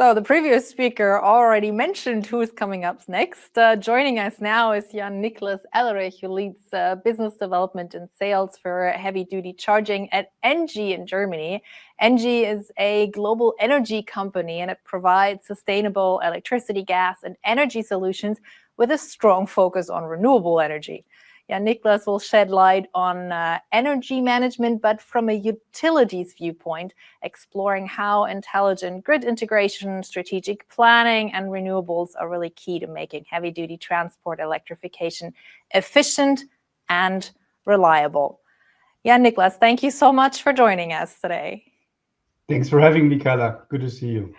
So the previous speaker already mentioned who's coming up next. Joining us now is Jan-Niklas Ellerich, who leads business development and sales for heavy-duty charging at ENGIE in Germany. ENGIE is a global energy company, and it provides sustainable electricity, gas, and energy solutions with a strong focus on renewable energy. Jan-Niklas will shed light on energy management, but from a utilities viewpoint, exploring how intelligent grid integration, strategic planning, and renewables are really key to making heavy-duty transport electrification efficient and reliable. Jan-Niklas, thank you so much for joining us today. Thanks for having me, Carla. Good to see you.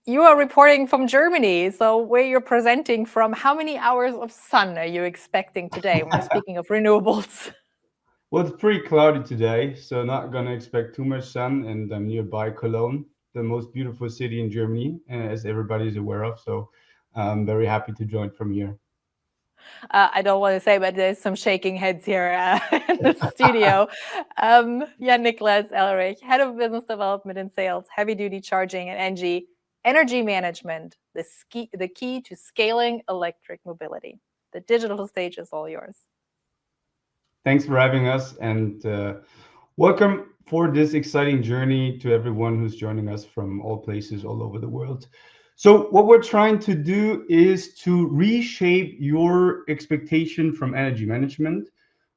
You are reporting from Germany, so where you're presenting from, how many hours of sun are you expecting today when we're speaking of renewables? Well, it's pretty cloudy today, so not going to expect too much sun, and I'm nearby Cologne, the most beautiful city in Germany, as everybody is aware of, so I'm very happy to join from here. I don't want to say, but there's some shaking heads here in the studio. Jan-Niklas Ellerich, Head of Business Development and Sales, Heavy-Duty Charging at ENGIE, Energy Management, the key to scaling electric mobility. The digital stage is all yours. Thanks for having us, and welcome for this exciting journey to everyone who's joining us from all places all over the world. So what we're trying to do is to reshape your expectation from energy management.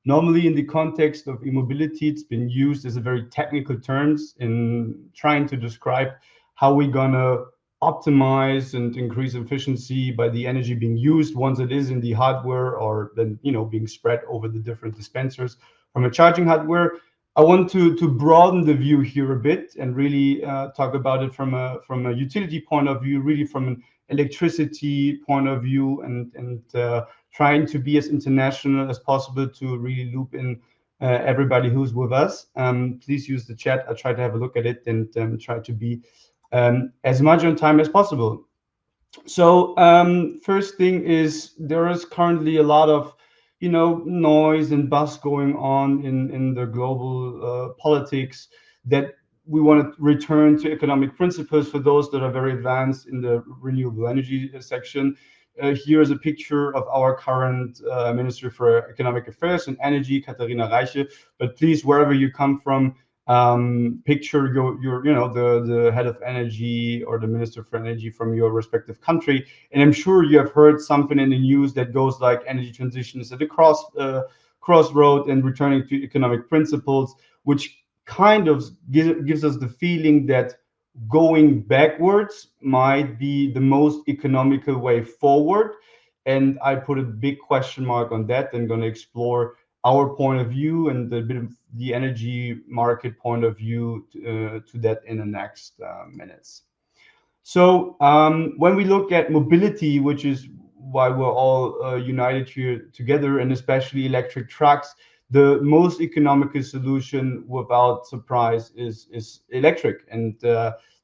Normally in the context of e-mobility, it's been used as a very technical terms in trying to describe how we're gonna optimize and increase efficiency by the energy being used once it is in the hardware, or then being spread over the different dispensers from a charging hardware. I want to broaden the view here a bit and really talk about it from a utility point of view, really from an electricity point of view, and trying to be as international as possible to really loop in everybody who's with us. Please use the chat. I'll try to have a look at it and try to be as much on time as possible. So first thing is, there is currently a lot of noise and buzz going on in the global politics, that we want to return to economic principles for those that are very advanced in the renewable energy section. Here is a picture of our current Minister for Economic Affairs and Energy, Katharina Reiche. But please, wherever you come from, picture your the head of energy or the minister for energy from your respective country, and I'm sure you have heard something in the news that goes like energy transition is at a crossroad and returning to economic principles, which kind of gives us the feeling that going backwards might be the most economical way forward. And I put a big question mark on that, and going to explore our point of view and a bit of the energy market point of view to that in the next minutes. So when we look at mobility, which is why we're all united here together, and especially electric trucks, the most economical solution, without surprise, is electric, and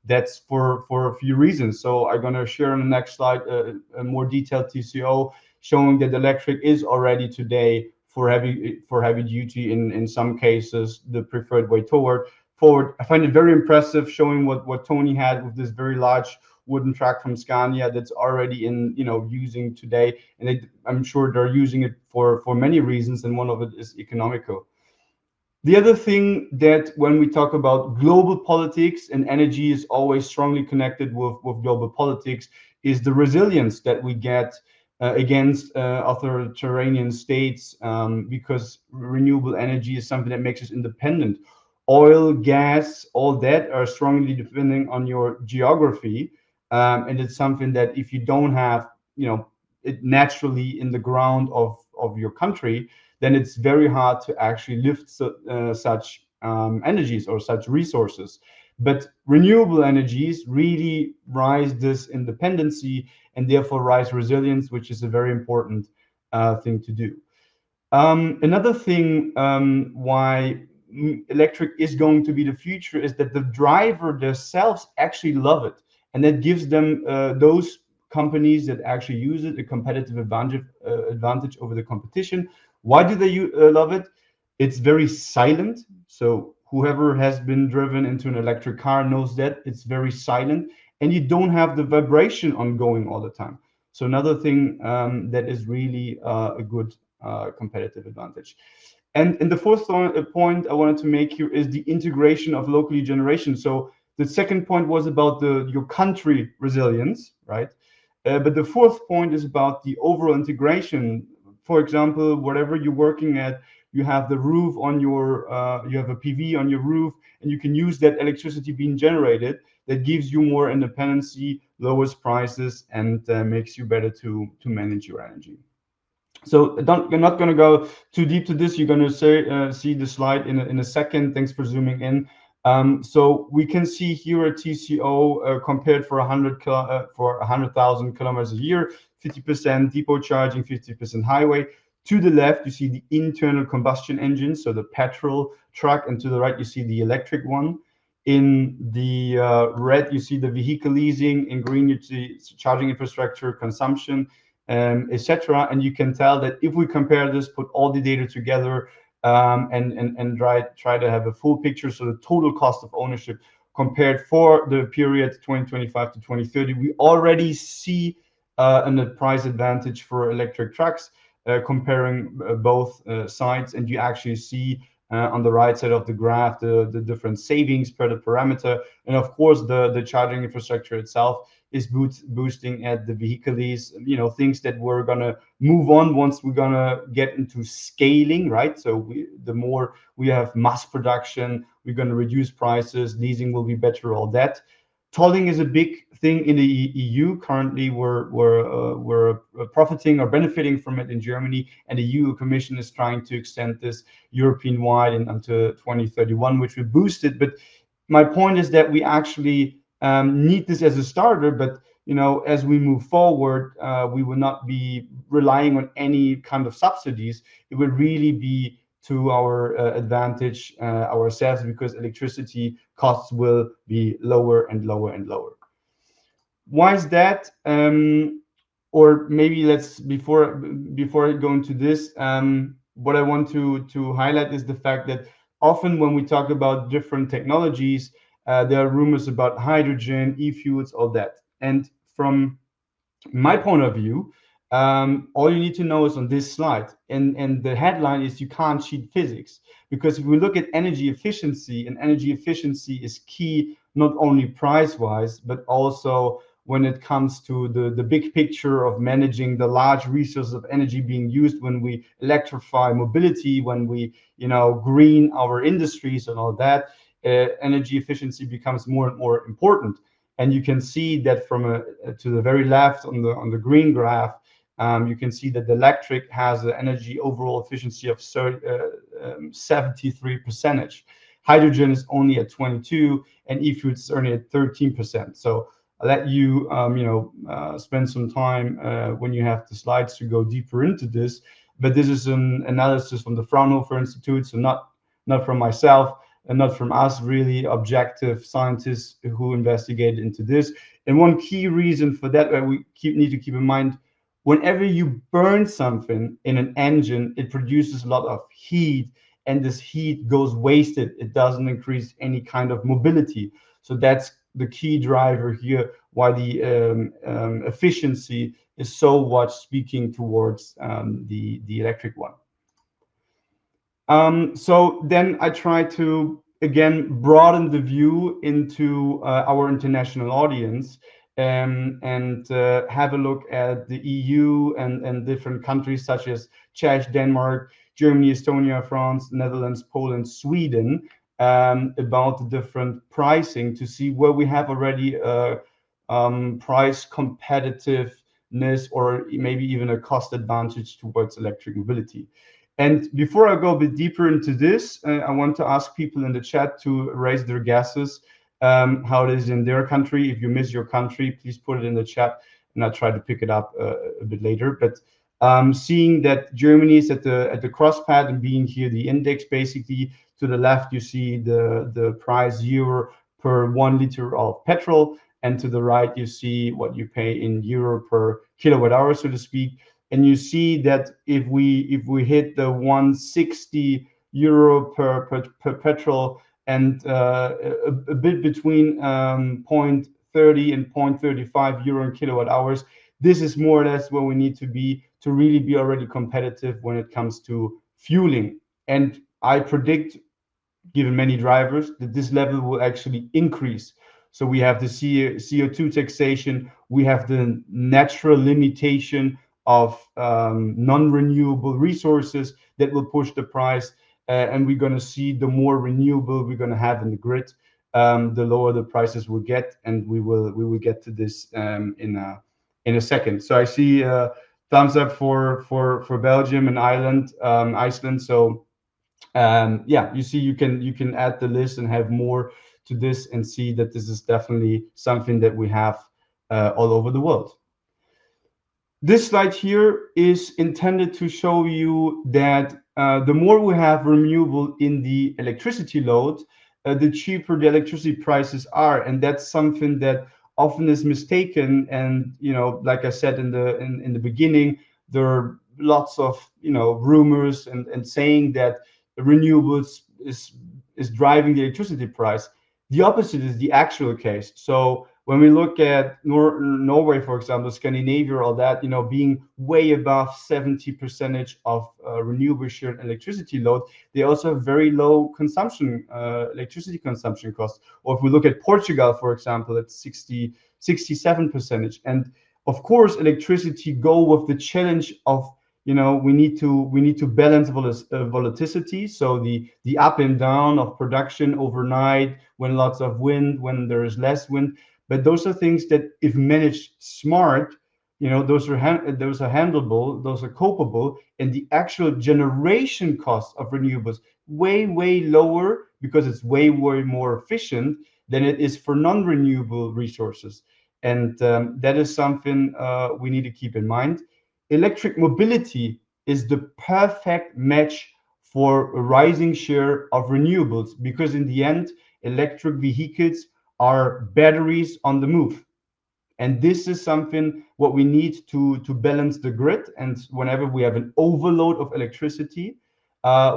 that's for a few reasons. So I'm going to share on the next slide a more detailed TCO showing that electric is already today for heavy duty in some cases the preferred way forward. I find it very impressive showing what Tony had with this very large wooden truck from Scania that's already in using today, and I'm sure they're using it for many reasons, and one of it is economical. The other thing that when we talk about global politics, and energy is always strongly connected with global politics, is the resilience that we get against authoritarian states, because renewable energy is something that makes us independent. Oil, gas, all that are strongly depending on your geography, and it's something that if you don't have it naturally in the ground of your country, then it's very hard to actually lift such energies or such resources. But renewable energies really rise this independency and therefore rise resilience, which is a very important thing to do. Another thing why electric is going to be the future is that the driver themselves actually love it, and that gives them those companies that actually use it a competitive advantage over the competition. Why do they love it? It's very silent. So Whoever has been driven into an electric car knows that it's very silent, and you don't have the vibration ongoing all the time. So another thing that is really a good competitive advantage. And the fourth point I wanted to make here is the integration of locally generation. So the second point was about your country resilience, right? But the fourth point is about the overall integration. For example, whatever you're working at, you have the roof on your, you have a PV on your roof, and you can use that electricity being generated. That gives you more independency, lowers prices, and makes you better to manage your energy. So you're not going to go too deep to this. You're going to see the slide in a second. Thanks for zooming in. So we can see here a TCO compared for 100,000 kilometers a year, 50% depot charging, 50% highway. To the left, you see the internal combustion engine, so the petrol truck, and to the right, you see the electric one. In the red, you see the vehicle leasing. In green, you see charging infrastructure, consumption, etc. And you can tell that if we compare this, put all the data together, and try to have a full picture, so the total cost of ownership compared for the period 2025 to 2030, we already see a price advantage for electric trucks, comparing both sides, and you actually see on the right side of the graph the different savings per the parameter, and of course the charging infrastructure itself is boosting at the vehicle lease, things that we're gonna move on once we're gonna get into scaling, right? So the more we have mass production, we're gonna reduce prices, leasing will be better, all that. Tolling is a big thing in the EU. Currently, we're profiting or benefiting from it in Germany, and the EU Commission is trying to extend this European-wide and until 2031, which will boost it. But my point is that we actually need this as a starter, but as we move forward, we will not be relying on any kind of subsidies. It will really be to our advantage ourselves, because electricity costs will be lower and lower and lower. Why is that? Or maybe before I go into this, what I want to highlight is the fact that often when we talk about different technologies, there are rumors about hydrogen, e-fuels, all that. And from my point of view, all you need to know is on this slide, and the headline is you can't cheat physics, because if we look at energy efficiency, and energy efficiency is key not only price-wise, but also when it comes to the big picture of managing the large resources of energy being used when we electrify mobility, when we green our industries and all that. Energy efficiency becomes more and more important. And you can see that from to the very left on the green graph, you can see that the electric has an energy overall efficiency of 73%. Hydrogen is only at 22%, and e-fuels is only at 13%. So I'll let you spend some time when you have the slides to go deeper into this. But this is an analysis from the Fraunhofer Institute, so not from myself, and not from us, really objective scientists who investigated into this. And one key reason for that we need to keep in mind, whenever you burn something in an engine, it produces a lot of heat, and this heat goes wasted. It doesn't increase any kind of mobility. So that's the key driver here, why the efficiency is so much speaking towards the electric one. So then I try to, again, broaden the view into our international audience, and have a look at the EU and different countries such as Czech, Denmark, Germany, Estonia, France, Netherlands, Poland, Sweden, about the different pricing to see where we have already price competitiveness, or maybe even a cost advantage towards electric mobility. And before I go a bit deeper into this, I want to ask people in the chat to raise their guesses, how it is in their country. If you miss your country, please put it in the chat, and I'll try to pick it up a bit later. But seeing that Germany is at the crosspad and being here the index, basically to the left you see the price euro per 1 liter of petrol, and to the right you see what you pay in euro per kilowatt hour, so to speak. And you see that if we hit the 160 euro per petrol, and a bit between 0.30 and 0.35 euro in kilowatt hours. This is more or less where we need to be to really be already competitive when it comes to fueling. And I predict, given many drivers, that this level will actually increase. So we have the CO2 taxation, we have the natural limitation of non-renewable resources that will push the price, and we're going to see the more renewable we're going to have in the grid, the lower the prices will get, and we will get to this in a second. So I see thumbs up for Belgium and Iceland. So yeah, you see, you can add the list and have more to this and see that this is definitely something that we have all over the world. This slide here is intended to show you that the more we have renewable in the electricity load, the cheaper the electricity prices are, and that's something that often is mistaken. And like I said in the beginning, there are lots of rumors and saying that renewables is driving the electricity price. The opposite is the actual case. So when we look at Norway, for example, Scandinavia, all that, being way above 70% of renewable share electricity load, they also have very low consumption, electricity consumption costs. Or if we look at Portugal, for example, it's 67%. And of course, electricity go with the challenge of we need to balance volatility, so the up and down of production overnight, when lots of wind, when there is less wind. But those are things that, if managed smart, those are handleable, those are copable, and the actual generation cost of renewables way lower, because it's way more efficient than it is for non-renewable resources. And that is something we need to keep in mind. Electric mobility is the perfect match for a rising share of renewables, because in the end, electric vehicles are batteries on the move. And this is something what we need to balance the grid. And whenever we have an overload of electricity,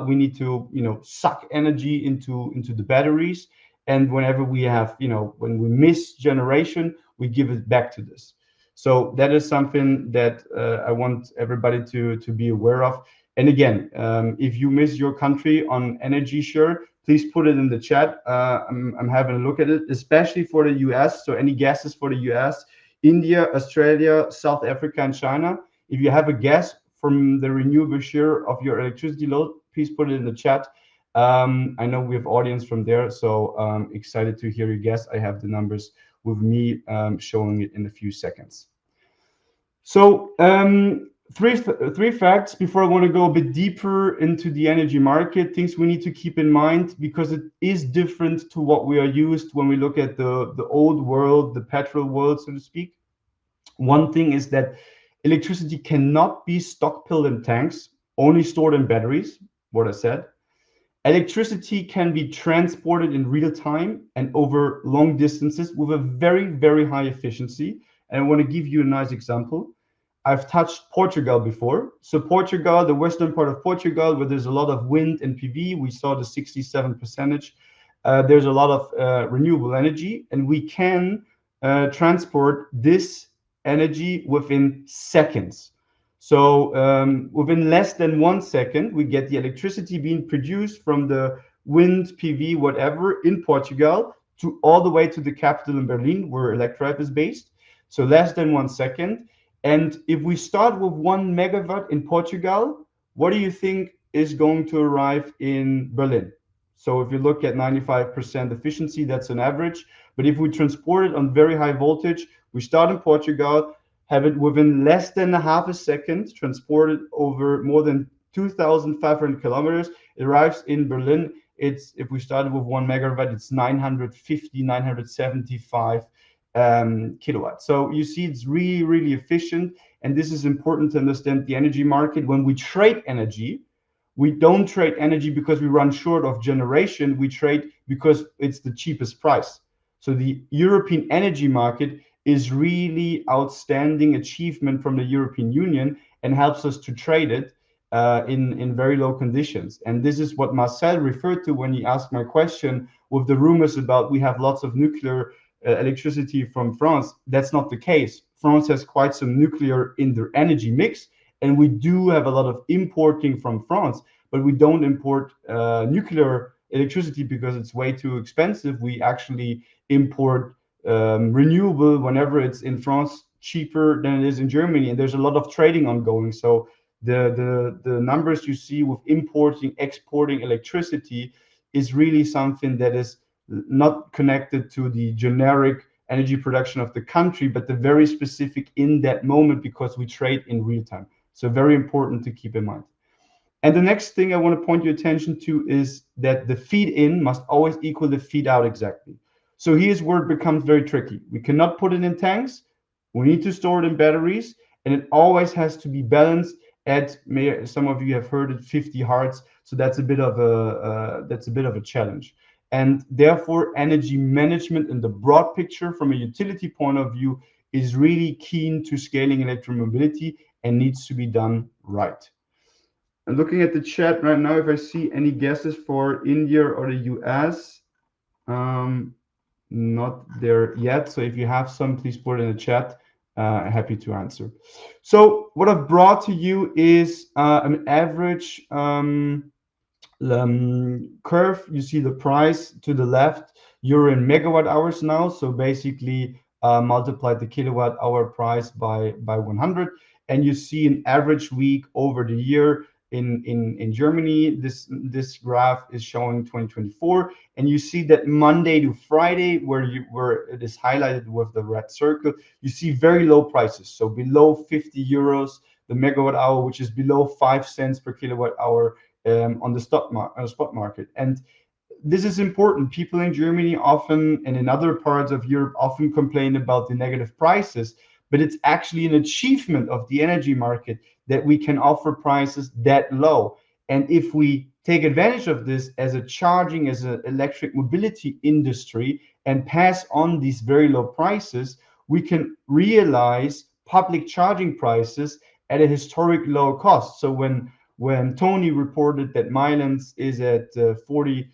we need to suck energy into the batteries. And whenever we have when we miss generation, we give it back to this. So that is something that I want everybody to be aware of. And again, if you miss your country on energy share, please put it in the chat. I'm having a look at it, especially for the US. So any guesses for the US, India, Australia, South Africa, and China? If you have a guess from the renewable share of your electricity load, please put it in the chat. I know we have audience from there, so excited to hear your guess. I have the numbers with me, showing it in a few seconds. So three facts before I want to go a bit deeper into the energy market, things we need to keep in mind, because it is different to what we are used when we look at the old world, the petrol world, so to speak. One thing is that electricity cannot be stockpiled in tanks, only stored in batteries, what I said. Electricity can be transported in real time and over long distances with a very high efficiency. And I want to give you a nice example. I've touched Portugal before. So Portugal, the western part of Portugal, where there's a lot of wind and PV, we saw the 67%. There's a lot of renewable energy, and we can transport this energy within seconds. So within less than 1 second, we get the electricity being produced from the wind, PV, whatever, in Portugal, to all the way to the capital in Berlin, where electrive is based. So less than 1 second. And if we start with 1 megawatt in Portugal, what do you think is going to arrive in Berlin? So if you look at 95% efficiency, that's an average. But if we transport it on very high voltage, we start in Portugal, have it within less than a half a second, transported over more than 2,500 kilometers, it arrives in Berlin. If we started with 1 megawatt, it's 950, 975 kilowatts. So you see, it's really efficient. And this is important to understand the energy market. When we trade energy, we don't trade energy because we run short of generation. We trade because it's the cheapest price. So the European energy market is really outstanding achievement from the European Union and helps us to trade it. in very low conditions. And this is what Marcel referred to when he asked my question with the rumors about we have lots of nuclear electricity from France. That's not the case. France has quite some nuclear in their energy mix, and we do have a lot of importing from France, but we don't import nuclear electricity because it's way too expensive. We actually import renewable whenever it's in France cheaper than it is in Germany, and there's a lot of trading ongoing. So the numbers you see with importing, exporting electricity is really something that is not connected to the generic energy production of the country, but the very specific in that moment, because we trade in real time. So very important to keep in mind. And the next thing I want to point your attention to is that the feed in must always equal the feed out exactly. So here's where it becomes very tricky. We cannot put it in tanks. We need to store it in batteries, and it always has to be balanced at, some of you have heard it, 50 hertz. So that's a bit of a challenge. And therefore, energy management in the broad picture from a utility point of view is really keen to scaling electromobility and needs to be done right. I'm looking at the chat right now if I see any guesses for India or the US. Not there yet. So if you have some, please put it in the chat. Happy to answer. So what I've brought to you is an average curve. You see the price to the left. You're in megawatt hours now. So basically multiply the kilowatt hour price by 100. And you see an average week over the year. In Germany, this graph is showing 2024, and you see that Monday to Friday, where it is highlighted with the red circle, you see very low prices, so below 50 euros the megawatt hour, which is below 5 cents per kilowatt hour on the spot market. And this is important. People in Germany often, and in other parts of Europe, often complain about the negative prices, but it's actually an achievement of the energy market that we can offer prices that low. And if we take advantage of this as an electric mobility industry and pass on these very low prices, we can realize public charging prices at a historic low cost. So when Tony reported that Milan's is at 40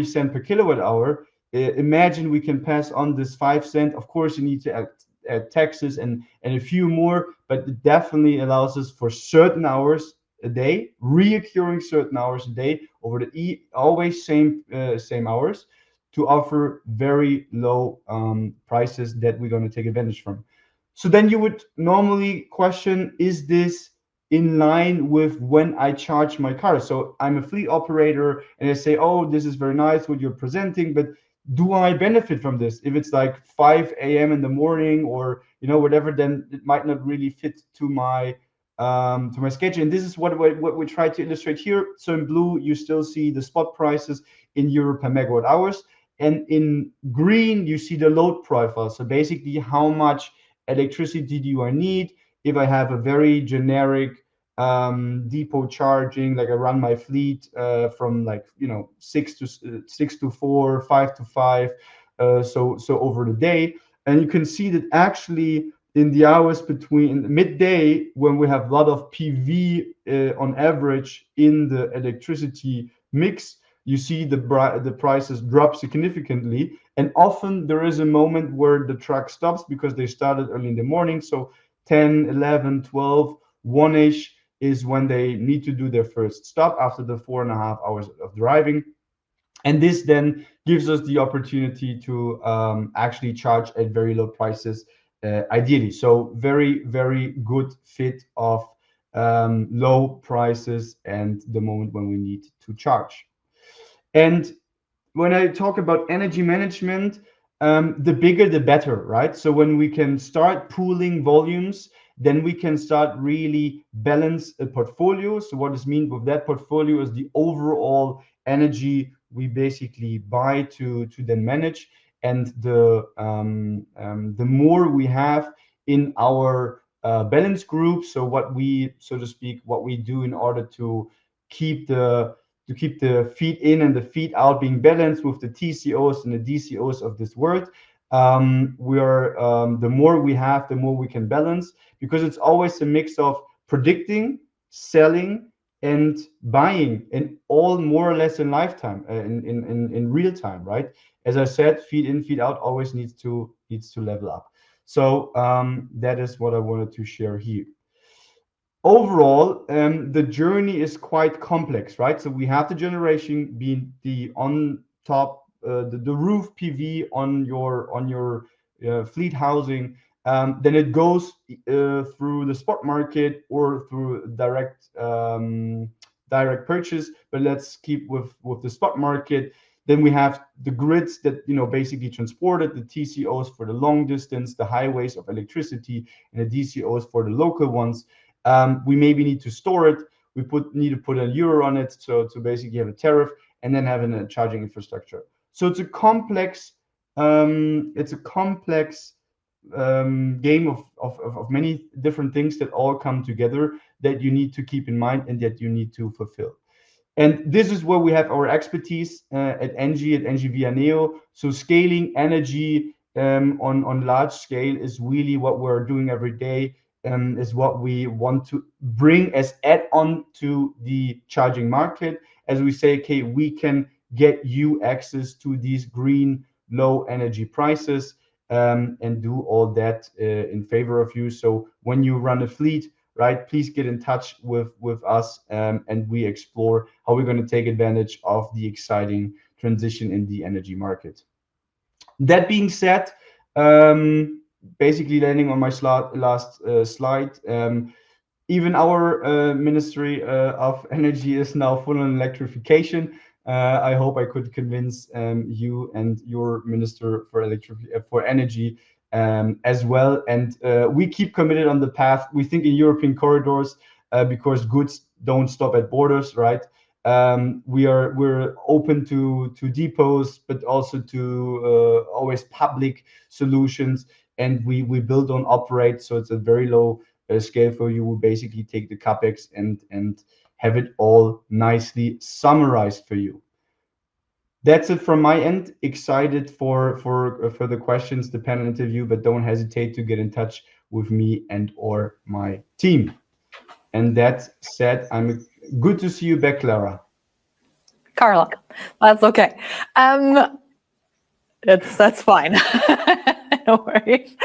cent per kilowatt hour, imagine we can pass on this 5 cent. Of course, you need to add taxes and a few more, but it definitely allows us for certain hours a day, reoccurring certain hours a day over the always same hours, to offer very low prices that we're going to take advantage from. So then you would normally question, is this in line with when I charge my car? So I'm a fleet operator and I say, oh, this is very nice what you're presenting, but do I benefit from this? If it's like 5 a.m. in the morning or whatever, then it might not really fit to my schedule. And this is what we try to illustrate here. So in blue, you still see the spot prices in euro per megawatt hours, and in green, you see the load profile. So basically, how much electricity do I need if I have a very generic depot charging, like I run my fleet from 6 to 4, 5 to 5, so over the day. And you can see that actually in the hours between midday, when we have a lot of PV on average in the electricity mix, you see the prices drop significantly. And often there is a moment where the truck stops because they started early in the morning. So 10, 11, 12, 1-ish is when they need to do their first stop after the 4.5 hours of driving. And this then gives us the opportunity to actually charge at very low prices, ideally. So very, very good fit of low prices and the moment when we need to charge. And when I talk about energy management, the bigger the better, right? So when we can start pooling volumes, then we can start really balance a portfolio. So what is meant with that portfolio is the overall energy we basically buy to then manage, and the more we have in our balance group. So what we, so to speak, what we do in order to keep the feed in and the feed out being balanced with the TCOs and the DCOs of this world. The more we have, the more we can balance, because it's always a mix of predicting selling, and buying, and all more or less in lifetime, in real time, right? As I said, feed in, feed out always needs to level up. So that is what I wanted to share here. Overall, the journey is quite complex, right? So we have the generation being the on top, the roof PV on your fleet housing. Then it goes through the spot market or through direct purchase. But let's keep with the spot market. Then we have the grids that basically transported the TCOs for the long distance, the highways of electricity, and the DCOs for the local ones. We maybe need to store it. We need to put a euro on it, so to basically have a tariff and then having a charging infrastructure. So it's a complex game of many different things that all come together that you need to keep in mind and that you need to fulfill. And this is where we have our expertise at ENGIE Via Neo. So scaling energy on large scale is really what we're doing every day, is what we want to bring as add-on to the charging market. As we say, okay, we can get you access to these green, low energy prices, and do all that in favor of you. So when you run a fleet, right, please get in touch with us, and we explore how we're going to take advantage of the exciting transition in the energy market. That being said, basically landing on my last slide, even our Ministry of Energy is now full on electrification. I hope I could convince you and your Minister for Energy as well. And we keep committed on the path. We think in European corridors because goods don't stop at borders, right? We're open to depots, but also to always public solutions. And we build on operate, so it's a very low scale for you. We basically take the capex and have it all nicely summarized for you. That's it from my end. Excited for further questions, the panel interview, but don't hesitate to get in touch with me and or my team. And that said, I'm good to see you back, Clara. Carla, that's okay. That's fine. No worries.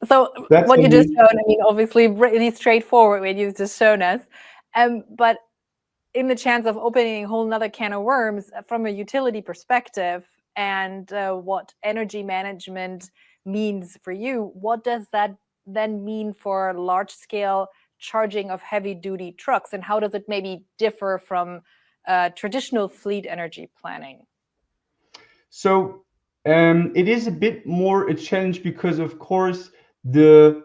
So That's what you just me. shown, I mean, obviously really straightforward what you've just shown us. But in the chance of opening a whole nother can of worms from a utility perspective and what energy management means for you, what does that then mean for large scale charging of heavy duty trucks? And how does it maybe differ from traditional fleet energy planning? So it is a bit more a challenge because, of course, the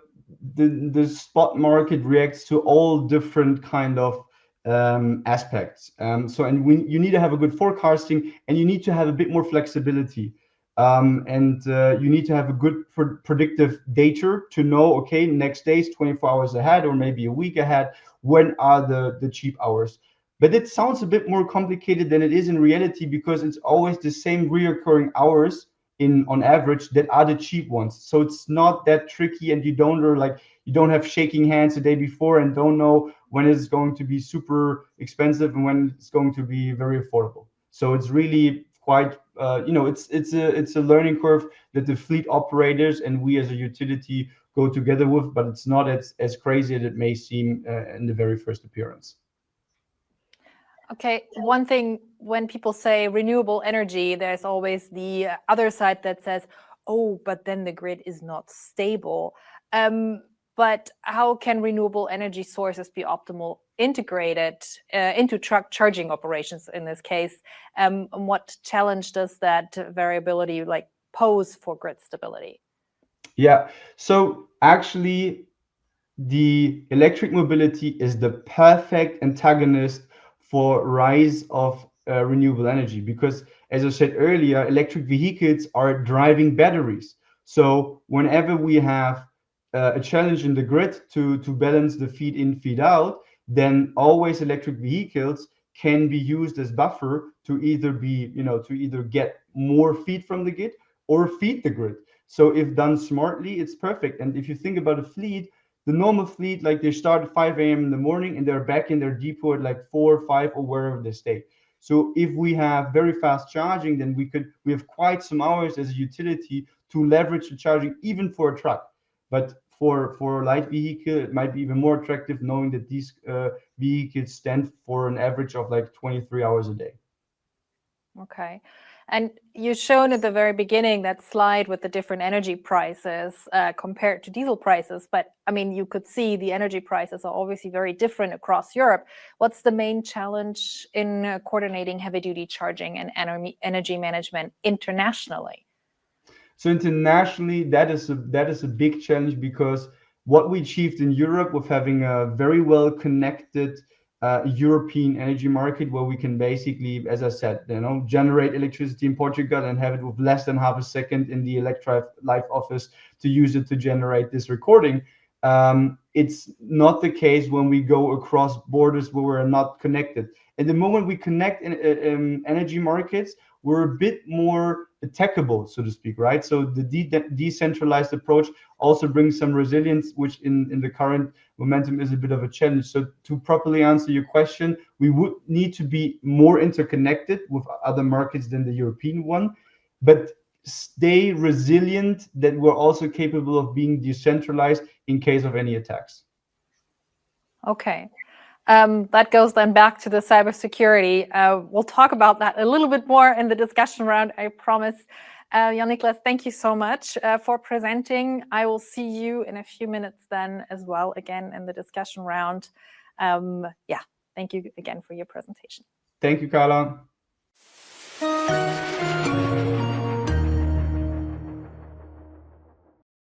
spot market reacts to all different kind of aspects. You need to have a good forecasting, and you need to have a bit more flexibility. You need to have a good predictive data to know, okay, next day is 24 hours ahead or maybe a week ahead. When are the cheap hours? But it sounds a bit more complicated than it is in reality, because it's always the same reoccurring hours on average that are the cheap ones. So it's not that tricky, and you don't have shaking hands the day before and don't know when it's going to be super expensive and when it's going to be very affordable. So it's really quite it's a learning curve that the fleet operators and we as a utility go together with, but it's not as crazy as it may seem in the very first appearance. Okay, one thing, when people say renewable energy, there's always the other side that says, oh, but then the grid is not stable. But how can renewable energy sources be optimal integrated into truck charging operations in this case? And what challenge does that variability pose for grid stability? Yeah, so actually the electric mobility is the perfect antagonist for rise of renewable energy, because as I said earlier, electric vehicles are driving batteries. So whenever we have a challenge in the grid to balance the feed in, feed out, then always electric vehicles can be used as buffer to either get more feed from the grid or feed the grid. So if done smartly, it's perfect. And if you think about a fleet, the normal fleet, like they start at 5 a.m. in the morning and they're back in their depot at like 4 or 5 or wherever they stay. So if we have very fast charging, then we have quite some hours as a utility to leverage the charging even for a truck. But for a light vehicle, it might be even more attractive knowing that these vehicles stand for an average of like 23 hours a day. Okay. And you shown at the very beginning that slide with the different energy prices compared to diesel prices. But I mean, you could see the energy prices are obviously very different across Europe. What's the main challenge in coordinating heavy duty charging and energy management internationally? So internationally, that is a big challenge, because what we achieved in Europe with having a very well connected European energy market, where we can basically, as I said, generate electricity in Portugal and have it with less than half a second in the electrive live office to use it to generate this recording. It's not the case when we go across borders where we're not connected. At the moment we connect in energy markets, we're a bit more attackable, so to speak, right? So the decentralized approach also brings some resilience, which in the current momentum is a bit of a challenge. So to properly answer your question, we would need to be more interconnected with other markets than the European one, but stay resilient, that we're also capable of being decentralized in case of any attacks. Okay. That goes then back to the cybersecurity. We'll talk about that a little bit more in the discussion round, I promise. Jan-Niklas, thank you so much for presenting. I will see you in a few minutes then as well, again, in the discussion round. Yeah, thank you again for your presentation. Thank you, Carla.